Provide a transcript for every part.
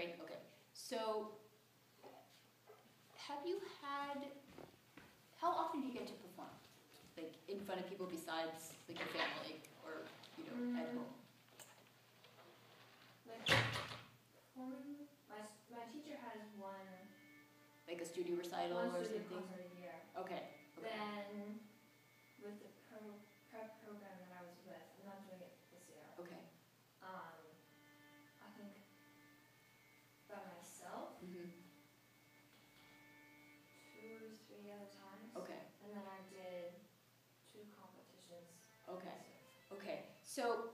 great. Okay. So, have you had, how often do you get to perform? Like, in front of people besides, like, your family, or, you know, at home? Like, my teacher has one... Like a studio recital or something? One studio concert a year. Okay. Then, with the prep program that I was with, I'm not doing it this year. Okay. I think by myself, 2 or 3 other times. Okay. And then I did 2 competitions. Okay. Okay. So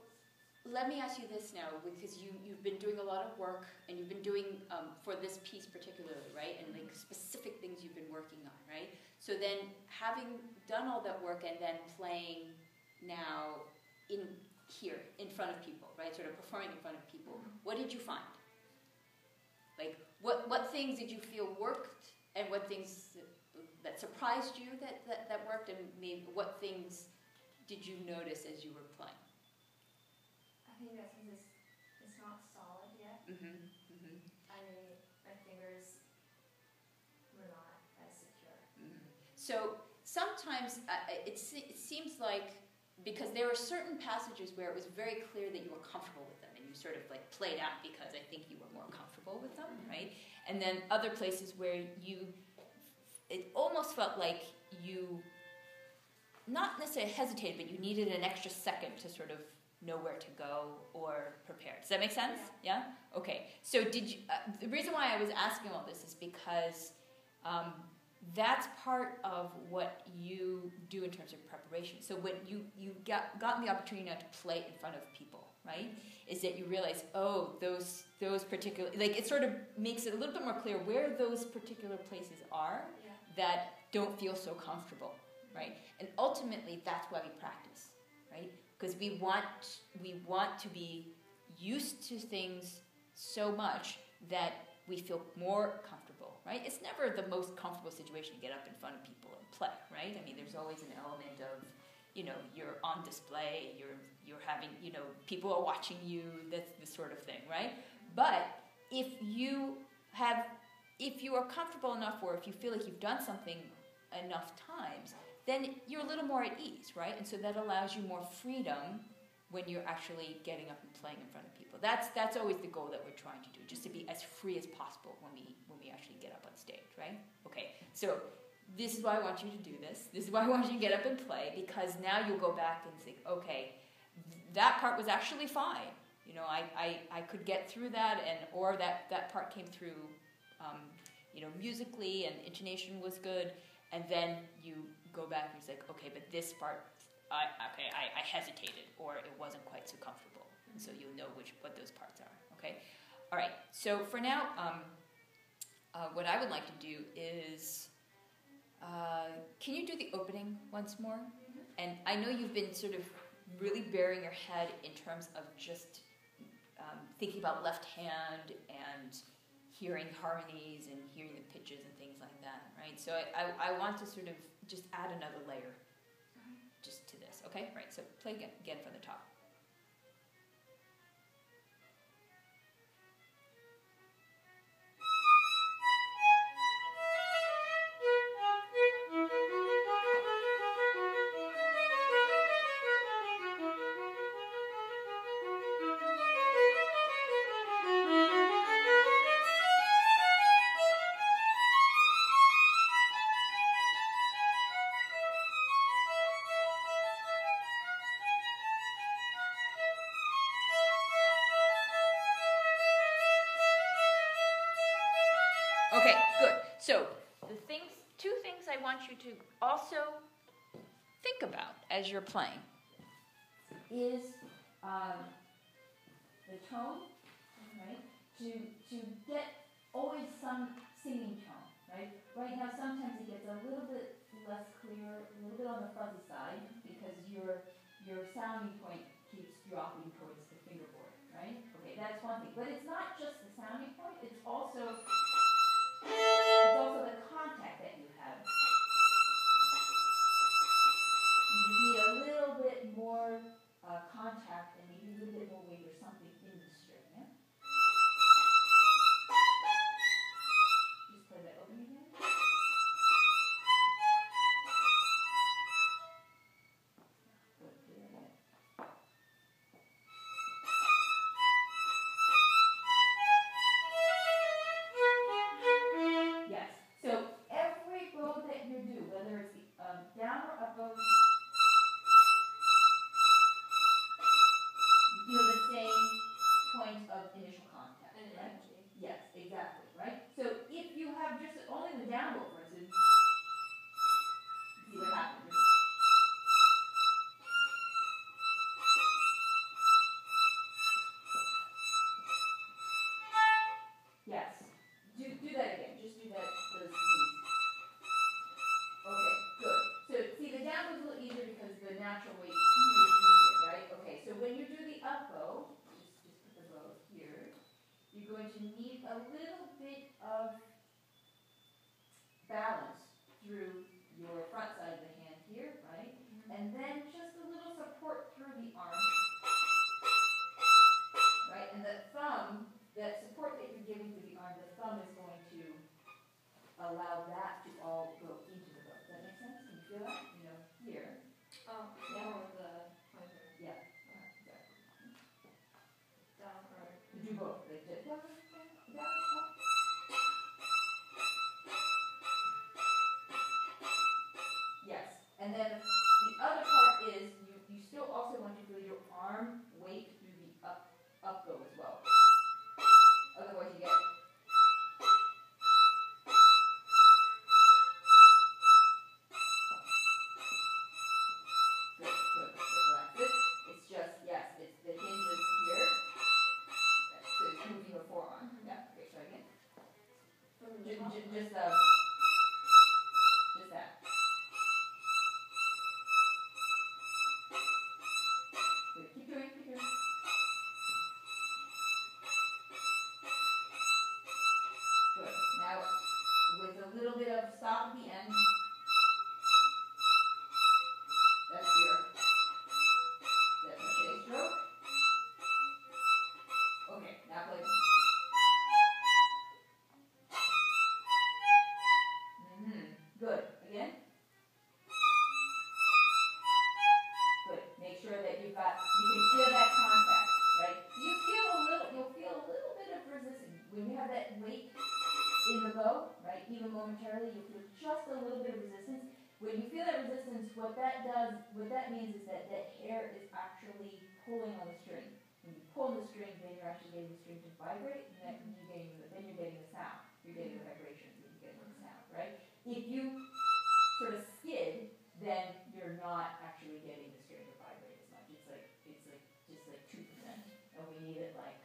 let me ask you this now, because you've been doing a lot of work, and you've been doing for this piece particularly, right? And like specific things you've been working on, right? So then, having done all that work and then playing now here in front of people, right? Sort of performing in front of people. What did you find? Like, what things did you feel worked, and what things that surprised you that worked, and maybe what things did you notice as you were playing? I think that's because it's not solid yet. I mean, my fingers were not as secure. So sometimes it seems like, because there were certain passages where it was very clear that you were comfortable with them, and you sort of like played out because I think you were more comfortable with them, right? And then other places where it almost felt like you, not necessarily hesitated, but you needed an extra second to sort of know where to go or prepare. Does that make sense? Yeah? Okay. So did you, the reason why I was asking all this is because that's part of what you do in terms of preparation. So when you gotten the opportunity now to play in front of people, right? Is that you realize, oh, those particular, like it sort of makes it a little bit more clear where those particular places are that don't feel so comfortable, right? And ultimately, that's why we practice, right? Because we want to be used to things so much that we feel more comfortable, right? It's never the most comfortable situation to get up in front of people and play, right? I mean, there's always an element of, you know, you're on display, you're having, you know, people are watching you, that's the sort of thing, right? But if you are comfortable enough, or if you feel like you've done something enough times, then you're a little more at ease, right? And so that allows you more freedom when you're actually getting up and playing in front of people. That's always the goal that we're trying to do, just to be as free as possible when we actually get up on stage, right? Okay, so this is why I want you to do this. This is why I want you to get up and play, because now you'll go back and think, okay, that part was actually fine. You know, I could get through that, or that part came through, you know, musically, and intonation was good, and then you go back and it's like, okay, but this part, I hesitated, or it wasn't quite so comfortable. And so you'll know what those parts are, okay? All right, so for now, what I would like to do is, can you do the opening once more? And I know you've been sort of really burying your head in terms of just thinking about left hand and hearing harmonies and hearing the pitches and things like that, right? So I want to sort of just add another layer just to this, okay? Right, so play again from the top. Okay, good. So two things I want you to also think about as you're playing is the tone, right? To get always some singing tone, right? Right now, sometimes it gets a little bit less clear, a little bit on the fuzzy side, because your sounding point keeps dropping towards the fingerboard, right? Okay, that's one thing. But it's not just the sounding point; it's also the contact that you have. You just need a little bit more contact, and maybe a little bit more weight or something in the string, yeah? to need a little bit of balance through your front side of the hand here, right? And then just a little support through the arm, right? And the thumb, that support that you're giving to the arm, the thumb is going to allow that to all go into the bow. Does that make sense? Can you feel that? You know, here. Oh, Yeah. or the pointer. Yeah. Exactly. Down or Do both. Like this. Down, down, up. Yes. And then the other part is you still also want to feel your arm weight through the up go as well. Otherwise you get good, good. Relax this. It's just, yes, it's the hinges here. So it's moving your forearm. Yeah, okay, try again. Just that. Good. Keep doing, keep doing. Good. Now, with a little bit of stop at the end. That's your mache stroke. Okay, now play. Good. Again. Good. Make sure that you can feel that contact, right? So you'll feel a little bit of resistance. When you have that weight in the bow, right, even momentarily, you'll feel just a little bit of resistance. When you feel that resistance, what that means is that that hair is actually pulling on the string. When you pull on the string, then you're actually getting the string to vibrate, and then you're getting the sound. You're getting the vibration, then you're getting the sound, right? If you sort of skid, then you're not actually getting the string to vibrate as much. It's like just like 2%, and we need it like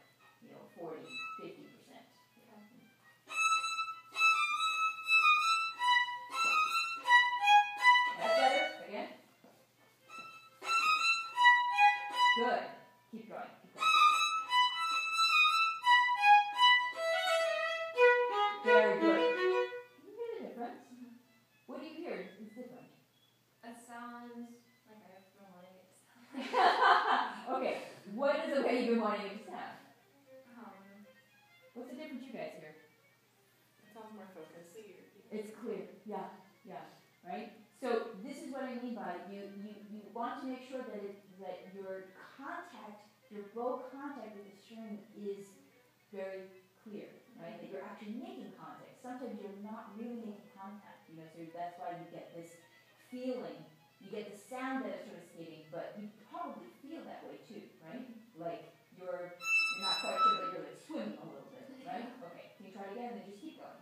40, 50%. That's better. Again. Good. Keep going. Keep going. Very good. Can you hear the difference? What do you hear? It's different. it sounds like I've been wanting it to sound. Okay. What is the way you've been wanting it to sound? What's the difference you guys hear? It sounds more focused. It's clear. Yeah. Yeah. Right? So this is what I mean by you want to make sure that your contact, your bow contact with the string is very clear, right? That you're actually making contact. Sometimes you're not really making contact, so that's why you get this feeling. You get the sound that it's sort of skating, but you probably feel that way too, right? Like you're not quite sure, but you're like swimming a little bit, right? Okay, can you try it again and then just keep going?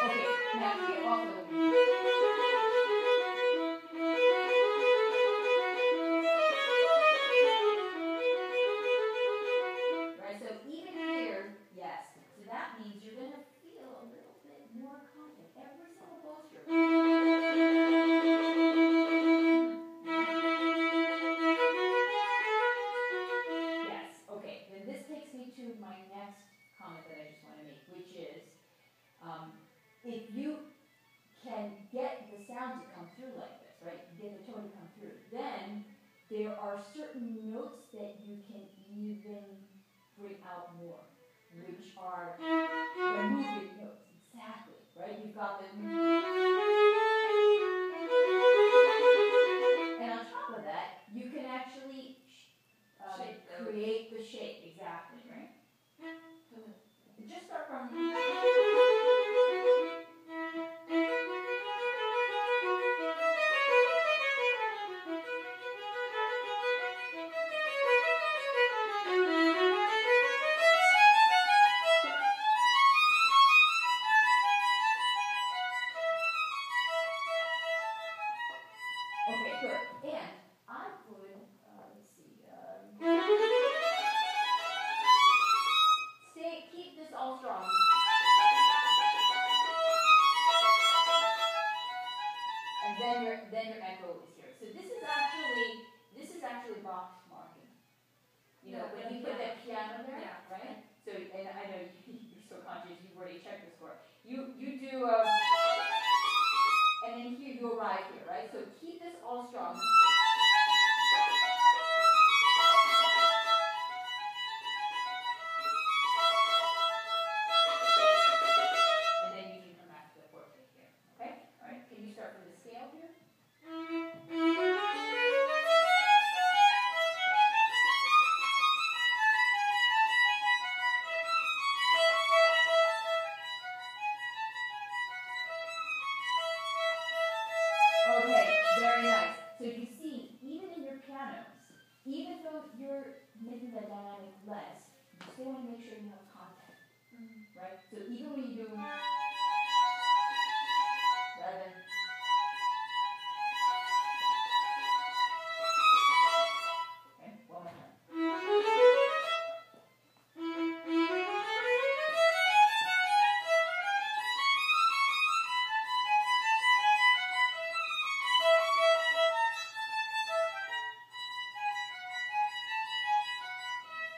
Okay, now here also. Right, so even here, yes. So that means you're going to feel a little bit more contact every single bow stroke. Yes, okay. Then this takes me to my next comment that I just want to make, which is if you can get the sound to come through like this, right? Get the tone to come through, then there are certain notes that you can even bring out more, which are the movement notes. Exactly, right? You've got the and on top of that, you can actually create the shape. Exactly, right? Just start from. Okay, good. And I would, let's see, keep this all strong. And then your echo is here. So this is actually box marking. You know, when you put that piano there, right? So, and I know you're so conscious, you've already checked this for. You do, and then here you arrive here, right? So keep this all strong. And then you can come back to the forte here, okay? All right, can you start from the scale here? Okay, very nice. So you see, even in your pianos, even though you're making the dynamic less, you still want to make sure you have contact, right? So even when you do, rather than, okay, one more time.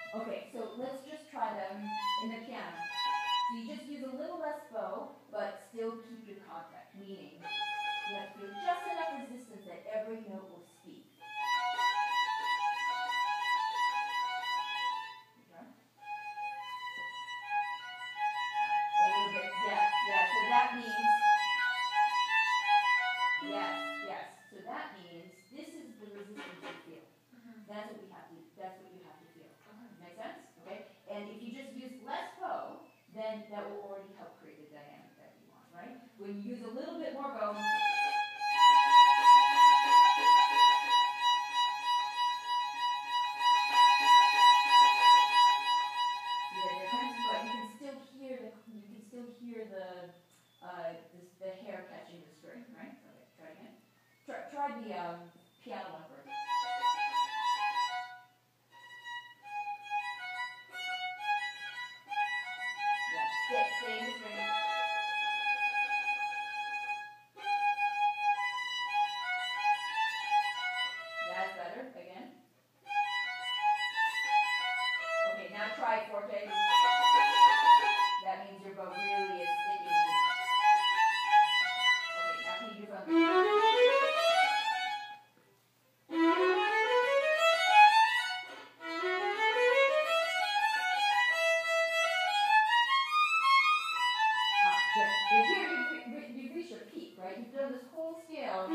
Okay, so let's just try them in the piano. So you just use a little less bow, but still keep your contact, meaning you have to feel just enough resistance that every note will speak. Okay. A little bit, yeah, so that means, yes, so that means this is the resistance you feel. That's what you have to feel. Make sense? Okay? And if you just use less bow, then that will already help create the dynamic that you want, right? When you use a little bit more bow, see the difference? But you can still hear the hair catching the string, right? Okay, try again. Try the piano one first. Stay in the string. That's better. Again. Okay, now try forte. That means your bow really is sticking. Okay, now can you do from here you've reached your peak, right? You've done this whole scale.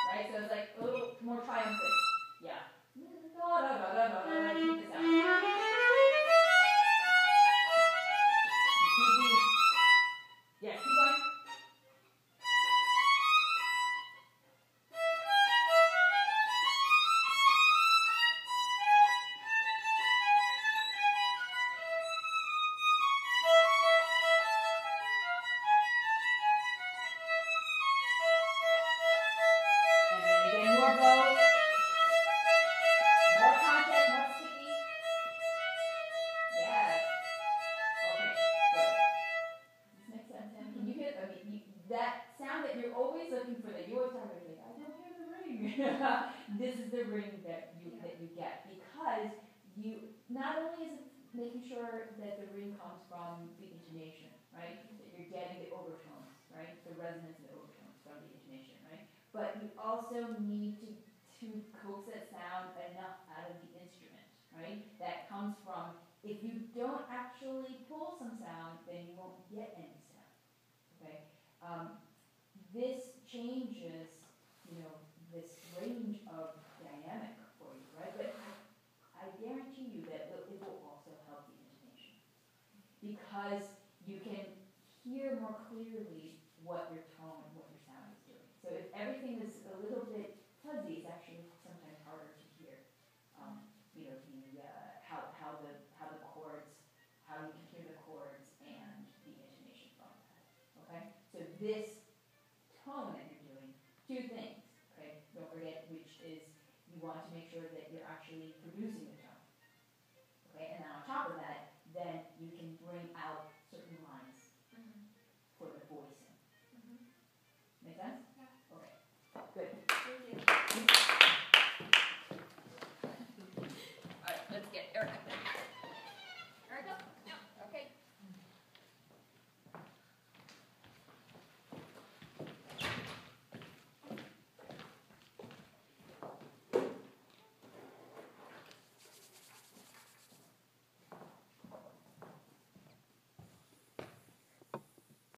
Right? So it's like a little more triumphant. Yeah. Keep this out. Yes, keep going. This is the ring that you get, because you not only is it making sure that the ring comes from the intonation, right? That you're getting the overtones, right? The resonance and the overtones from the intonation, right? But you also need to coax that sound enough out of the instrument, right? That comes from, if you don't actually pull some sound, then you won't get any sound, okay? This changes, this range of dynamic for you, right? But I guarantee you that it will also help the intonation, because you can hear more clearly what your tone and what your sound is doing. So if everything is a little bit fuzzy, it's actually sometimes harder to hear. How the chords, how you can hear the chords and the intonation from that. Okay, so this tone that you're doing, two things. Okay, don't forget, which is you want to make sure that you're actually producing the tone. Okay, and then on top of that, then you can bring out certain lines. Make sense?